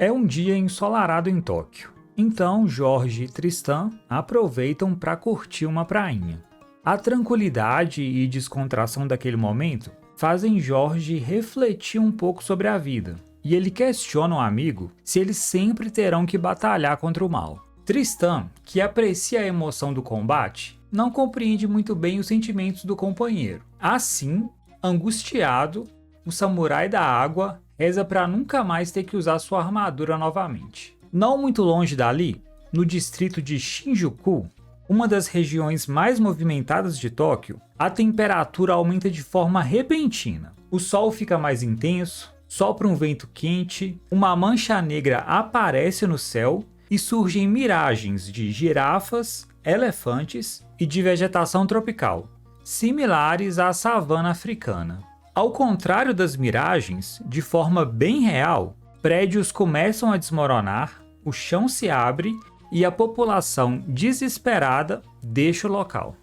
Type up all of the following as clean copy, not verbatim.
É um dia ensolarado em Tóquio, então Jorge e Tristan aproveitam para curtir uma prainha. A tranquilidade e descontração daquele momento fazem Jorge refletir um pouco sobre a vida, e ele questiona o amigo se eles sempre terão que batalhar contra o mal. Tristan, que aprecia a emoção do combate, não compreende muito bem os sentimentos do companheiro. Assim, angustiado, o samurai da água reza para nunca mais ter que usar sua armadura novamente. Não muito longe dali, no distrito de Shinjuku, uma das regiões mais movimentadas de Tóquio, a temperatura aumenta de forma repentina. O sol fica mais intenso, sopra um vento quente, uma mancha negra aparece no céu e surgem miragens de girafas, elefantes e de vegetação tropical, similares à savana africana. Ao contrário das miragens, de forma bem real, prédios começam a desmoronar, o chão se abre e a população desesperada deixa o local.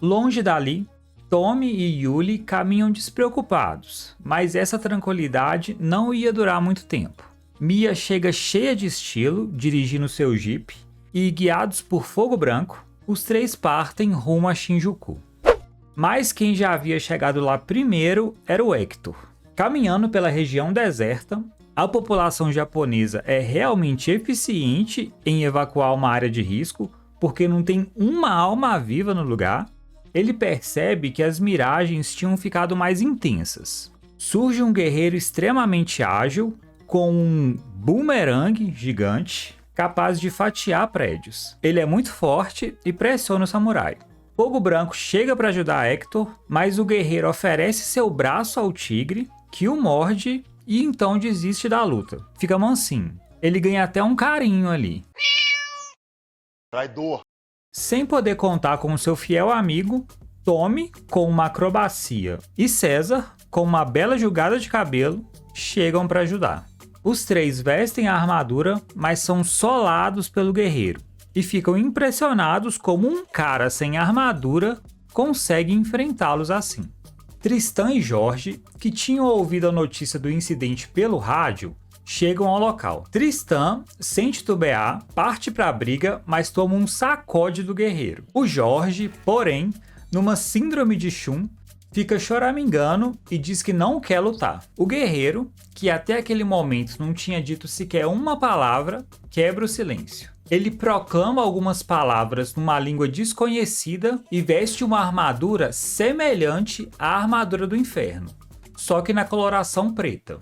Longe dali, Tommy e Yuli caminham despreocupados, mas essa tranquilidade não ia durar muito tempo. Mia chega cheia de estilo, dirigindo seu Jeep, e guiados por fogo branco, os três partem rumo a Shinjuku. Mas quem já havia chegado lá primeiro era o Hector. Caminhando pela região deserta, a população japonesa é realmente eficiente em evacuar uma área de risco, porque não tem uma alma viva no lugar. Ele percebe que as miragens tinham ficado mais intensas. Surge um guerreiro extremamente ágil, com um boomerang gigante, capaz de fatiar prédios. Ele é muito forte e pressiona o samurai. Fogo Branco chega para ajudar Hector, mas o guerreiro oferece seu braço ao tigre, que o morde e então desiste da luta. Fica mansinho. Ele ganha até um carinho ali. Traidor. Sem poder contar com seu fiel amigo, Tommy, com uma acrobacia, e César, com uma bela jogada de cabelo, chegam para ajudar. Os três vestem a armadura, mas são solados pelo guerreiro, e ficam impressionados como um cara sem armadura consegue enfrentá-los assim. Tristan e Jorge, que tinham ouvido a notícia do incidente pelo rádio, chegam ao local. Tristan, sem titubear, parte para a briga, mas toma um sacode do guerreiro. O Jorge, porém, numa síndrome de Shun, fica choramingando e diz que não quer lutar. O guerreiro, que até aquele momento não tinha dito sequer uma palavra, quebra o silêncio. Ele proclama algumas palavras numa língua desconhecida e veste uma armadura semelhante à armadura do inferno, só que na coloração preta.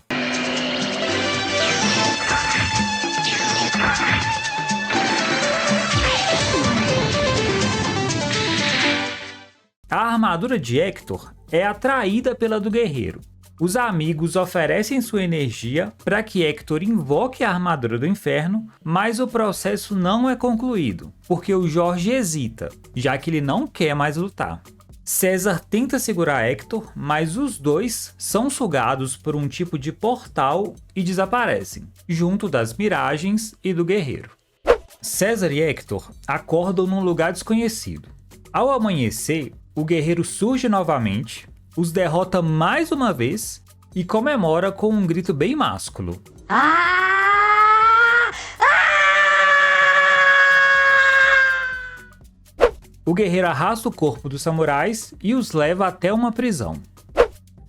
A armadura de Hector é atraída pela do guerreiro. Os amigos oferecem sua energia para que Hector invoque a armadura do inferno, mas o processo não é concluído, porque o Jorge hesita, já que ele não quer mais lutar. César tenta segurar Hector, mas os dois são sugados por um tipo de portal e desaparecem, junto das miragens e do guerreiro. César e Hector acordam num lugar desconhecido. Ao amanhecer, o guerreiro surge novamente, os derrota mais uma vez e comemora com um grito bem másculo. O guerreiro arrasta o corpo dos samurais e os leva até uma prisão.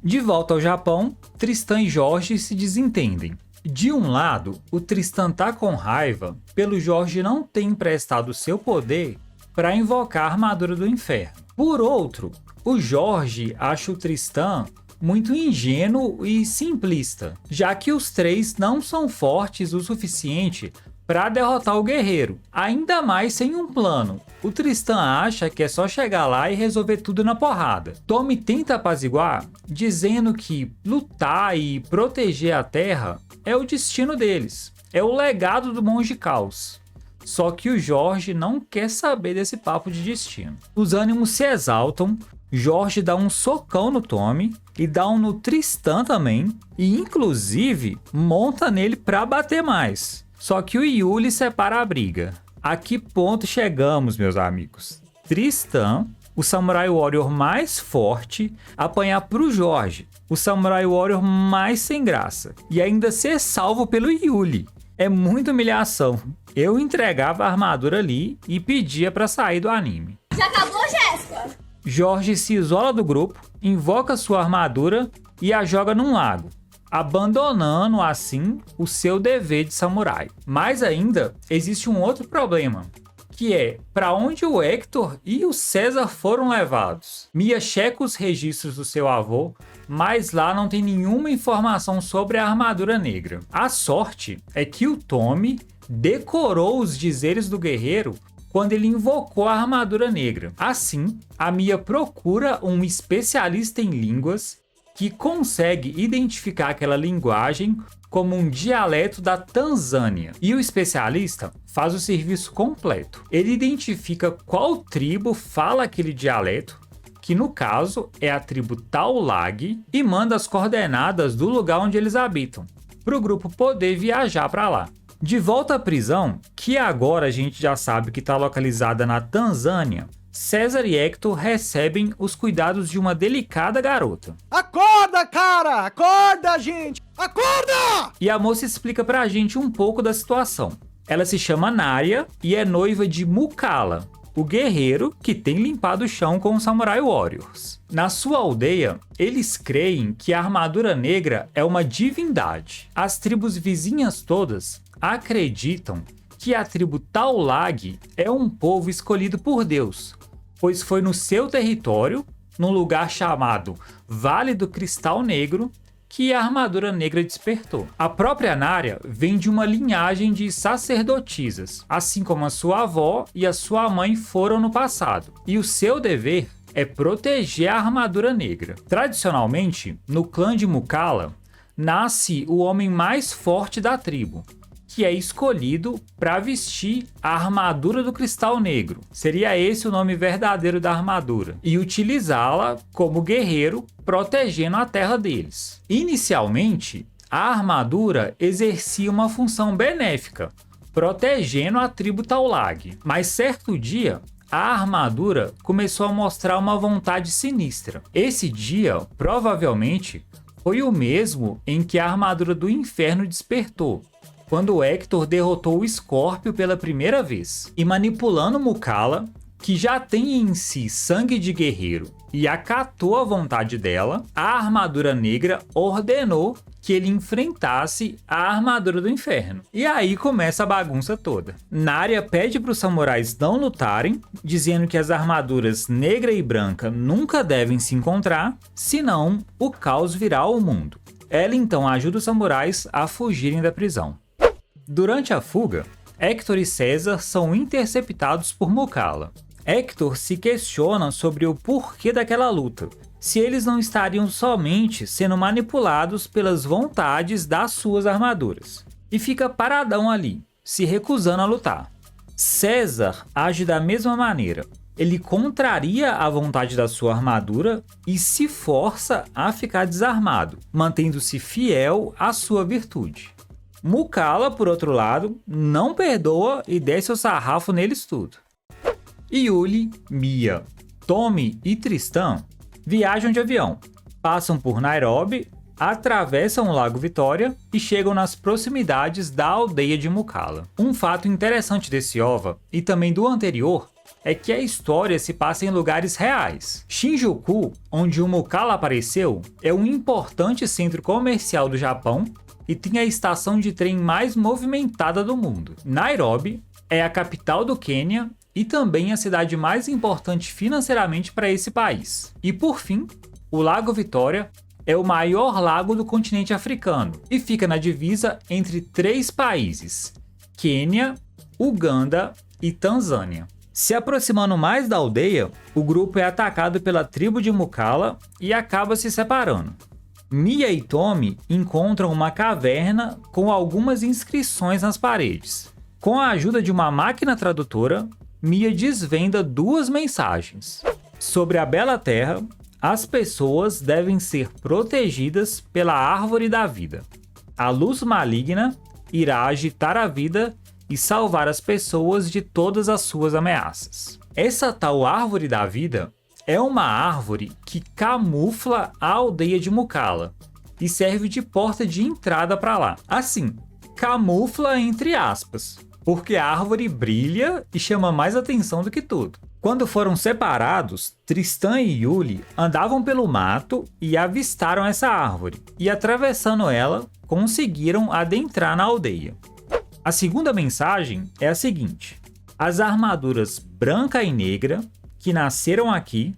De volta ao Japão, Tristan e Jorge se desentendem. De um lado, o Tristan tá com raiva pelo Jorge não ter emprestado seu poder para invocar a armadura do inferno. Por outro, o Jorge acha o Tristan muito ingênuo e simplista, já que os três não são fortes o suficiente para derrotar o guerreiro, ainda mais sem um plano. O Tristan acha que é só chegar lá e resolver tudo na porrada. Tommy tenta apaziguar, dizendo que lutar e proteger a Terra é o destino deles, é o legado do Monge Caos. Só que o Jorge não quer saber desse papo de destino. Os ânimos se exaltam, Jorge dá um socão no Tommy e dá um no Tristan também, e inclusive monta nele pra bater mais. Só que o Yuli separa a briga. A que ponto chegamos, meus amigos? Tristan, o Samurai Warrior mais forte, apanhar pro Jorge, o Samurai Warrior mais sem graça, e ainda ser salvo pelo Yuli, É muita humilhação. Eu entregava a armadura ali e pedia pra sair do anime. Já acabou, Jéssica? Jorge se isola do grupo, invoca sua armadura e a joga num lago, abandonando assim o seu dever de samurai. Mas ainda existe um outro problema, que é para onde o Hector e o César foram levados. Mia checa os registros do seu avô, mas lá não tem nenhuma informação sobre a armadura negra. A sorte é que o Tommy decorou os dizeres do guerreiro quando ele invocou a armadura negra. Assim, a Mia procura um especialista em línguas que consegue identificar aquela linguagem como um dialeto da Tanzânia. E o especialista faz o serviço completo. Ele identifica qual tribo fala aquele dialeto, que no caso é a tribo Taulag, e manda as coordenadas do lugar onde eles habitam, para o grupo poder viajar para lá. De volta à prisão, que agora a gente já sabe que está localizada na Tanzânia, César e Hector recebem os cuidados de uma delicada garota. Acorda, cara! Acorda, gente! Acorda! E a moça explica pra gente um pouco da situação. Ela se chama Narya e é noiva de Mukala, o guerreiro que tem limpado o chão com os Samurai Warriors. Na sua aldeia, eles creem que a armadura negra é uma divindade. As tribos vizinhas todas acreditam que a tribo Taulag é um povo escolhido por Deus, pois foi no seu território, num lugar chamado Vale do Cristal Negro, que a armadura negra despertou. A própria Narya vem de uma linhagem de sacerdotisas, assim como a sua avó e a sua mãe foram no passado, e o seu dever é proteger a armadura negra. Tradicionalmente, no clã de Mukala, nasce o homem mais forte da tribo, que é escolhido para vestir a armadura do cristal negro. Seria esse o nome verdadeiro da armadura. E utilizá-la como guerreiro, protegendo a terra deles. Inicialmente, a armadura exercia uma função benéfica, protegendo a tribo Taulag. Mas certo dia, a armadura começou a mostrar uma vontade sinistra. Esse dia, provavelmente, foi o mesmo em que a armadura do inferno despertou, quando Hector derrotou o Escórpio pela primeira vez. E manipulando Mukala, que já tem em si sangue de guerreiro e acatou a vontade dela, a armadura negra ordenou que ele enfrentasse a armadura do inferno. E aí começa a bagunça toda. Narya pede para os samurais não lutarem, dizendo que as armaduras negra e branca nunca devem se encontrar, senão o caos virá ao mundo. Ela então ajuda os samurais a fugirem da prisão. Durante a fuga, Hector e César são interceptados por Mukala. Hector se questiona sobre o porquê daquela luta, se eles não estariam somente sendo manipulados pelas vontades das suas armaduras, e fica paradão ali, se recusando a lutar. César age da mesma maneira. Ele contraria a vontade da sua armadura e se força a ficar desarmado, mantendo-se fiel à sua virtude. Mukala, por outro lado, não perdoa e desce o sarrafo neles tudo. Yuli, Mia, Tommy e Tristan viajam de avião, passam por Nairobi, atravessam o Lago Vitória e chegam nas proximidades da aldeia de Mukala. Um fato interessante desse OVA, e também do anterior, é que a história se passa em lugares reais. Shinjuku, onde o Mukala apareceu, é um importante centro comercial do Japão e tem a estação de trem mais movimentada do mundo. Nairobi é a capital do Quênia e também a cidade mais importante financeiramente para esse país. E por fim, o Lago Vitória é o maior lago do continente africano e fica na divisa entre 3 países: Quênia, Uganda e Tanzânia. Se aproximando mais da aldeia, o grupo é atacado pela tribo de Mukala e acaba se separando. Mia e Tommy encontram uma caverna com algumas inscrições nas paredes. Com a ajuda de uma máquina tradutora, Mia desvenda 2 mensagens. Sobre a Bela Terra, as pessoas devem ser protegidas pela Árvore da Vida. A luz maligna irá agitar a vida e salvar as pessoas de todas as suas ameaças. Essa tal Árvore da Vida é uma árvore que camufla a aldeia de Mukala e serve de porta de entrada para lá. Assim, camufla entre aspas, porque a árvore brilha e chama mais atenção do que tudo. Quando foram separados, Tristan e Iule andavam pelo mato e avistaram essa árvore, e atravessando ela, conseguiram adentrar na aldeia. A segunda mensagem é a seguinte: as armaduras branca e negra, que nasceram aqui,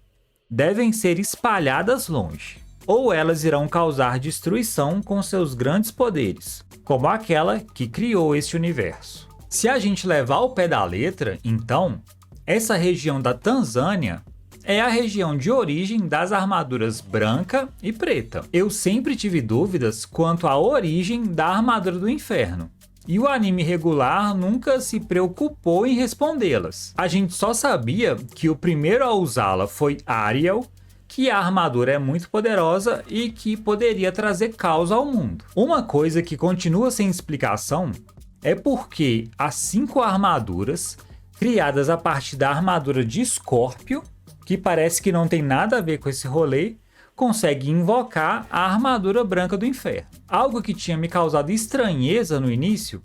devem ser espalhadas longe, ou elas irão causar destruição com seus grandes poderes, como aquela que criou este universo. Se a gente levar ao pé da letra, então, essa região da Tanzânia é a região de origem das armaduras branca e preta. Eu sempre tive dúvidas quanto à origem da armadura do inferno, e o anime regular nunca se preocupou em respondê-las. A gente só sabia que o primeiro a usá-la foi Ariel, que a armadura é muito poderosa e que poderia trazer caos ao mundo. Uma coisa que continua sem explicação é porque as 5 armaduras, criadas a partir da armadura de Scorpio, que parece que não tem nada a ver com esse rolê, consegue invocar a armadura branca do inferno. Algo que tinha me causado estranheza no início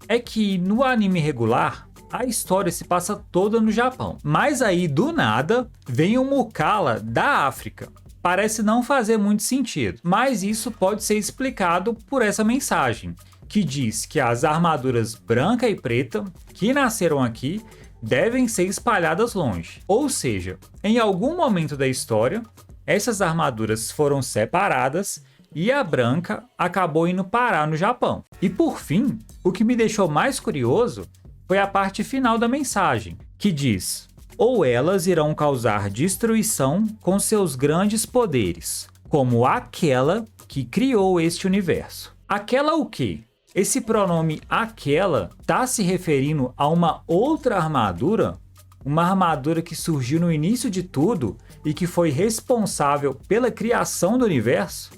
é que no anime regular a história se passa toda no Japão, mas aí do nada vem um Mukala da África. Parece não fazer muito sentido, mas isso pode ser explicado por essa mensagem, que diz que as armaduras branca e preta que nasceram aqui devem ser espalhadas longe. Ou seja, em algum momento da história, essas armaduras foram separadas e a branca acabou indo parar no Japão. E por fim, o que me deixou mais curioso foi a parte final da mensagem, que diz: ou elas irão causar destruição com seus grandes poderes, como aquela que criou este universo. Aquela o quê? Esse pronome aquela está se referindo a uma outra armadura? Uma armadura que surgiu no início de tudo e que foi responsável pela criação do universo?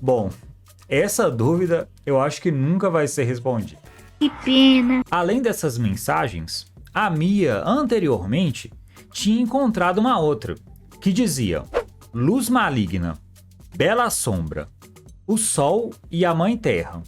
Bom, essa dúvida eu acho que nunca vai ser respondida. Que pena! Além dessas mensagens, a Mia anteriormente tinha encontrado uma outra, que dizia: luz maligna, bela sombra, o sol e a mãe terra,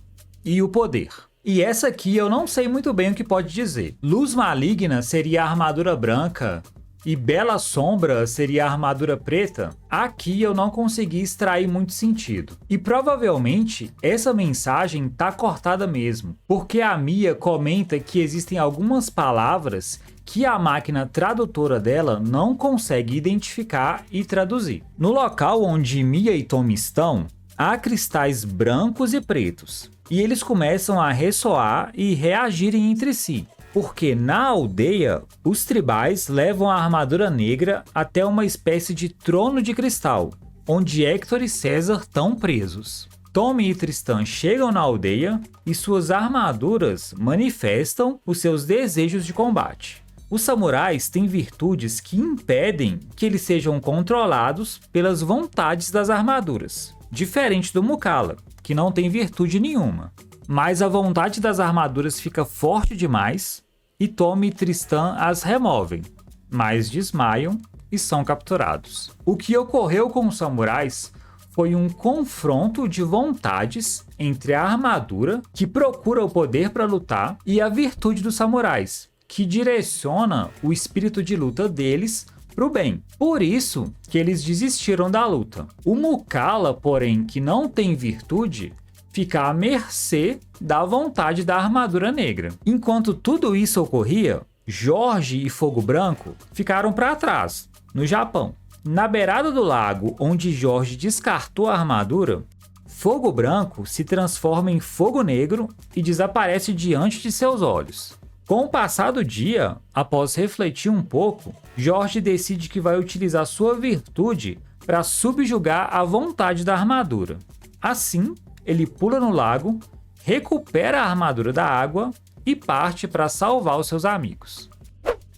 e o poder. E essa aqui eu não sei muito bem o que pode dizer. Luz maligna seria a armadura branca e bela sombra seria a armadura preta? Aqui eu não consegui extrair muito sentido. E provavelmente essa mensagem tá cortada mesmo, porque a Mia comenta que existem algumas palavras que a máquina tradutora dela não consegue identificar e traduzir. No local onde Mia e Tommy estão, há cristais brancos e pretos, e eles começam a ressoar e reagirem entre si, porque na aldeia os tribais levam a armadura negra até uma espécie de trono de cristal, onde Hector e César estão presos. Tommy e Tristan chegam na aldeia e suas armaduras manifestam os seus desejos de combate. Os samurais têm virtudes que impedem que eles sejam controlados pelas vontades das armaduras, diferente do Mukala, que não tem virtude nenhuma. Mas a vontade das armaduras fica forte demais e Tommy e Tristan as removem, mas desmaiam e são capturados. O que ocorreu com os samurais foi um confronto de vontades entre a armadura, que procura o poder para lutar, e a virtude dos samurais, que direciona o espírito de luta deles para o bem. Por isso que eles desistiram da luta. O Mukala, porém, que não tem virtude, fica à mercê da vontade da armadura negra. Enquanto tudo isso ocorria, Jorge e Fogo Branco ficaram para trás, no Japão. Na beirada do lago onde Jorge descartou a armadura, Fogo Branco se transforma em Fogo Negro e desaparece diante de seus olhos. Com o passar do dia, após refletir um pouco, Jorge decide que vai utilizar sua virtude para subjugar a vontade da armadura. Assim, ele pula no lago, recupera a armadura da água e parte para salvar os seus amigos.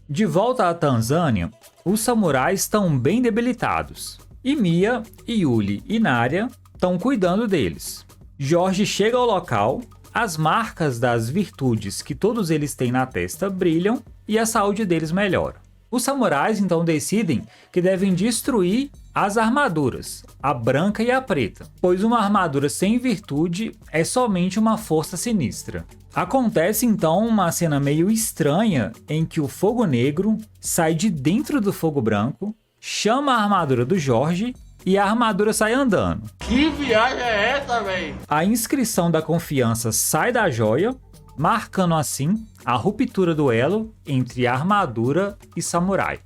De volta à Tanzânia, os samurais estão bem debilitados, e Mia, Iule e Narya estão cuidando deles. Jorge chega ao local, as marcas das virtudes que todos eles têm na testa brilham e a saúde deles melhora. Os samurais então decidem que devem destruir as armaduras, a branca e a preta, pois uma armadura sem virtude é somente uma força sinistra. Acontece então uma cena meio estranha em que o fogo negro sai de dentro do fogo branco, chama a armadura do Jorge e a armadura sai andando. Que viagem é essa, véi? A inscrição da confiança sai da joia, marcando assim a ruptura do elo entre armadura e samurai.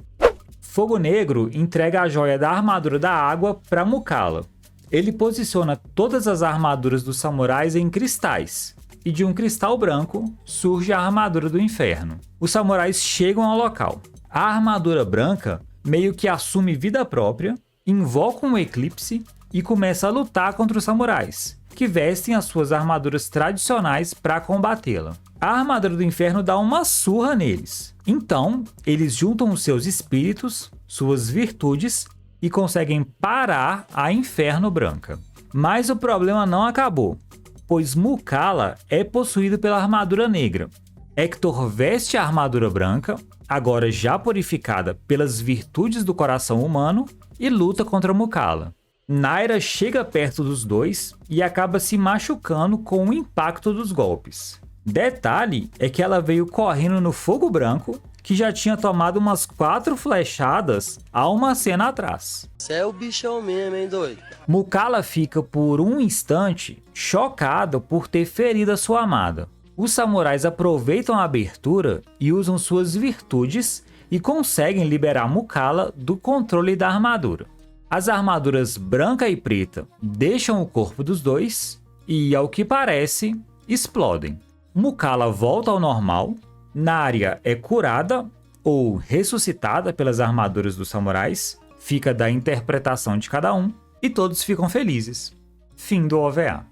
Fogo Negro entrega a joia da armadura da água para Mukala. Ele posiciona todas as armaduras dos samurais em cristais, e de um cristal branco surge a armadura do inferno. Os samurais chegam ao local. A armadura branca meio que assume vida própria, invoca um eclipse e começa a lutar contra os samurais, que vestem as suas armaduras tradicionais para combatê-la. A armadura do inferno dá uma surra neles. Então, eles juntam os seus espíritos, suas virtudes e conseguem parar a Inferno Branca. Mas o problema não acabou, pois Mukala é possuído pela armadura negra. Hector veste a armadura branca, agora já purificada pelas virtudes do coração humano, e luta contra Mukala. Naira chega perto dos dois e acaba se machucando com o impacto dos golpes. Detalhe é que ela veio correndo no fogo branco, que já tinha tomado umas 4 flechadas há uma cena atrás. Cê é o bichão mesmo, hein, doido? Mukala fica por um instante chocado por ter ferido a sua amada. Os samurais aproveitam a abertura e usam suas virtudes e conseguem liberar Mukala do controle da armadura. As armaduras branca e preta deixam o corpo dos dois e, ao que parece, explodem. Mukala volta ao normal, Narya é curada ou ressuscitada pelas armaduras dos samurais, fica da interpretação de cada um, e todos ficam felizes. Fim do OVA.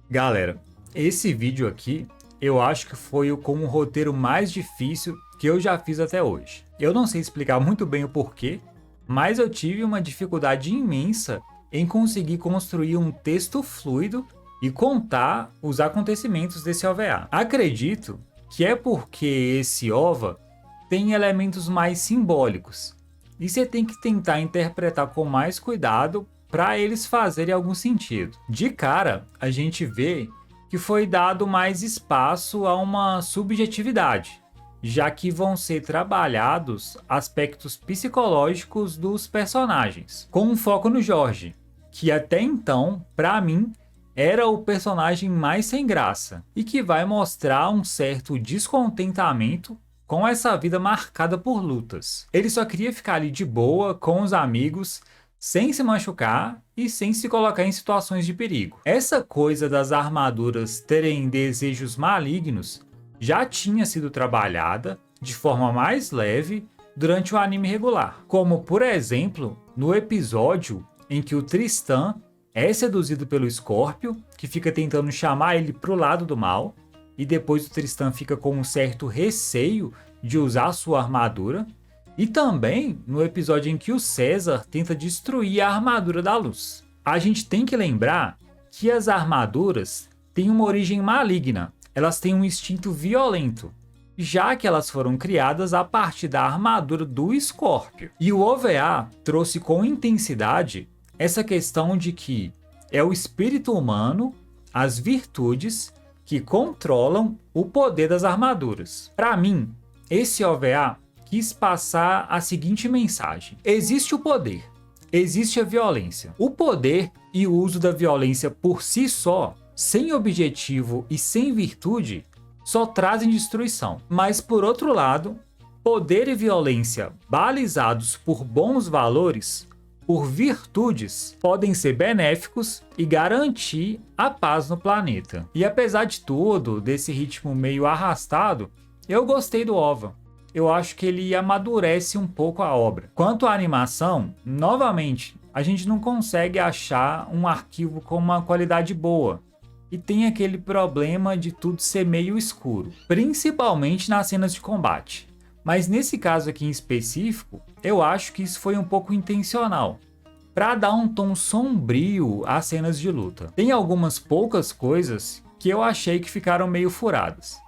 Galera, esse vídeo aqui eu acho que foi o com o roteiro mais difícil que eu já fiz até hoje. Eu não sei explicar muito bem o porquê, mas eu tive uma dificuldade imensa em conseguir construir um texto fluido e contar os acontecimentos desse OVA. Acredito que é porque esse OVA tem elementos mais simbólicos e você tem que tentar interpretar com mais cuidado para eles fazerem algum sentido. De cara, a gente vê que foi dado mais espaço a uma subjetividade, já que vão ser trabalhados aspectos psicológicos dos personagens, com um foco no Jorge, que até então, para mim, era o personagem mais sem graça e que vai mostrar um certo descontentamento com essa vida marcada por lutas. Ele só queria ficar ali de boa com os amigos, sem se machucar e sem se colocar em situações de perigo. Essa coisa das armaduras terem desejos malignos já tinha sido trabalhada de forma mais leve durante o anime regular, como por exemplo no episódio em que o Tristan é seduzido pelo Scorpio, que fica tentando chamar ele pro lado do mal, e depois o Tristan fica com um certo receio de usar sua armadura, e também no episódio em que o César tenta destruir a armadura da luz. A gente tem que lembrar que as armaduras têm uma origem maligna, elas têm um instinto violento, já que elas foram criadas a partir da armadura do Scorpio. E o OVA trouxe com intensidade essa questão de que é o espírito humano, as virtudes, que controlam o poder das armaduras. Para mim, esse OVA quis passar a seguinte mensagem: existe o poder, existe a violência. O poder e o uso da violência por si só, sem objetivo e sem virtude, só trazem destruição. Mas por outro lado, poder e violência balizados por bons valores, por virtudes, podem ser benéficos e garantir a paz no planeta. E apesar de tudo, desse ritmo meio arrastado, eu gostei do OVA. Eu acho que ele amadurece um pouco a obra. Quanto à animação, novamente, a gente não consegue achar um arquivo com uma qualidade boa. E tem aquele problema de tudo ser meio escuro, principalmente nas cenas de combate. Mas nesse caso aqui em específico, eu acho que isso foi um pouco intencional, para dar um tom sombrio às cenas de luta. Tem algumas poucas coisas que eu achei que ficaram meio furadas.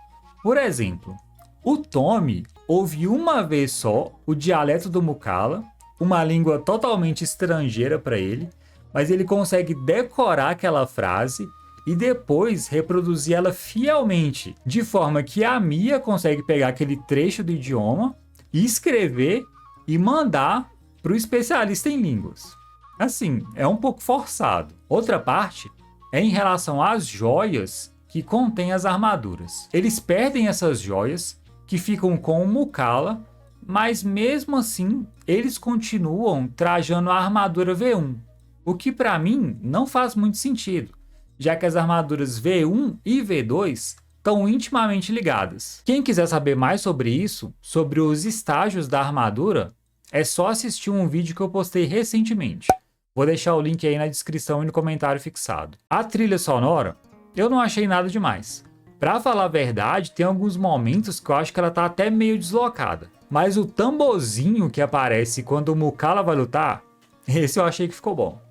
Por exemplo, o Tommy ouve uma vez só o dialeto do Mukala, uma língua totalmente estrangeira para ele, mas ele consegue decorar aquela frase e depois reproduzir ela fielmente, de forma que a Mia consegue pegar aquele trecho do idioma e escrever e mandar para o especialista em línguas. Assim, é um pouco forçado. Outra parte é em relação às joias que contêm as armaduras. Eles perdem essas joias que ficam com o Mukala, mas mesmo assim eles continuam trajando a armadura V1, o que para mim não faz muito sentido, já que as armaduras V1 e V2 estão intimamente ligadas. Quem quiser saber mais sobre isso, sobre os estágios da armadura, é só assistir um vídeo que eu postei recentemente. Vou deixar o link aí na descrição e no comentário fixado. A trilha sonora, eu não achei nada demais. Pra falar a verdade, tem alguns momentos que eu acho que ela tá até meio deslocada. Mas o tamborzinho que aparece quando o Mukala vai lutar, esse eu achei que ficou bom.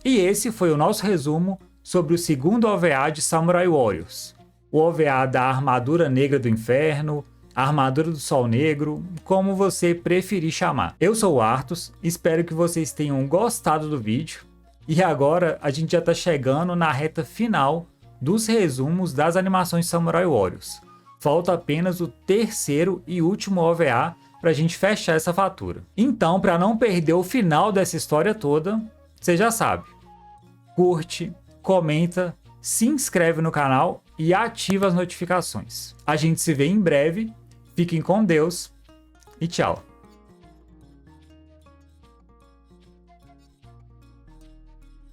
E esse foi o nosso resumo sobre o segundo OVA de Samurai Warriors. O OVA da Armadura Negra do Inferno, a Armadura do Sol Negro, como você preferir chamar. Eu sou o Arthus, espero que vocês tenham gostado do vídeo. E agora a gente já está chegando na reta final dos resumos das animações Samurai Warriors. Falta apenas o terceiro e último OVA para a gente fechar essa fatura. Então, para não perder o final dessa história toda, você já sabe. Curte, comenta, se inscreve no canal e ativa as notificações. A gente se vê em breve, fiquem com Deus e tchau!